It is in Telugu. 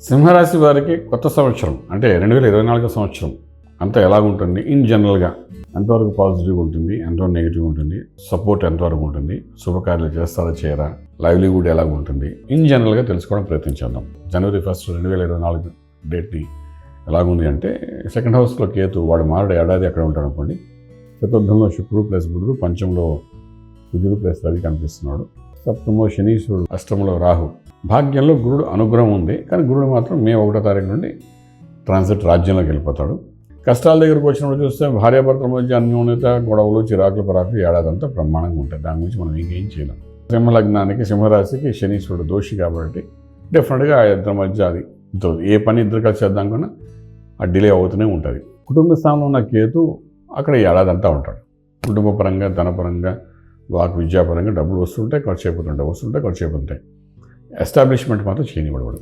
సింహరాశి వారికి కొత్త సంవత్సరం అంటే 2024 సంవత్సరం అంతా ఎలాగుంటుంది ఇన్ జనరల్గా ఎంతవరకు పాజిటివ్ ఉంటుంది, ఎంతవరకు నెగిటివ్ ఉంటుంది, సపోర్ట్ ఎంతవరకు ఉంటుంది, శుభకార్యాలు చేస్తారా చేయరా, లైవ్లీవుడ్ ఎలాగ ఉంటుంది ఇన్ జనరల్గా తెలుసుకోవడం ప్రయత్నించేద్దాం. జనవరి 1 2024 డేట్ని ఎలాగుంది అంటే సెకండ్ హౌస్లో కేతు వాడు మారడు ఏడాది అక్కడ ఉంటాడు అనుకోండి. చతుర్థంలో శుక్రుడు ప్లస్ బుధుడు, పంచంలో కుజుడు ప్లస్ రవి కనిపిస్తున్నాడు. సప్తమంలో శనీశ్వరుడు, అష్టమంలో రాహు. భాగ్యంలో గురుడు అనుగ్రహం ఉంది, కానీ గురుడు మాత్రం మే 1వ తారీఖు నుండి ట్రాన్సిట్ రాజ్యంలోకి వెళ్ళిపోతాడు. కష్టాల దగ్గరకు వచ్చినప్పుడు చూస్తే భార్యాభర్తల మధ్య అన్యోన్యత, గొడవలు, చిరాకులు, పరాకులు ఏడాదంతా బ్రహ్మాండంగా ఉంటాయి. దాని గురించి మనం ఇంకేం చేయలేం. సింహలగ్నానికి సింహరాశికి శనీశ్వరుడు దోషి కాబట్టి డెఫినెట్గా ఆ ఇద్దరి మధ్య అది ఏ పని ఇద్దరు కలిసి చేద్దాం కన్నా ఆ డిలే అవుతూనే ఉంటుంది. కుటుంబ స్థానంలో ఉన్న కేతు అక్కడ ఏడాదంతా ఉంటాడు. కుటుంబ పరంగా, ధనపరంగా, వాక్ విద్యాపరంగా డబ్బులు వస్తుంటాయి, ఖర్చు అయిపోతుంటాయి, ఖర్చు అయిపోతుంటాయి. ఎస్టాబ్లిష్మెంట్ మాత్రం చేయనివ్వడు.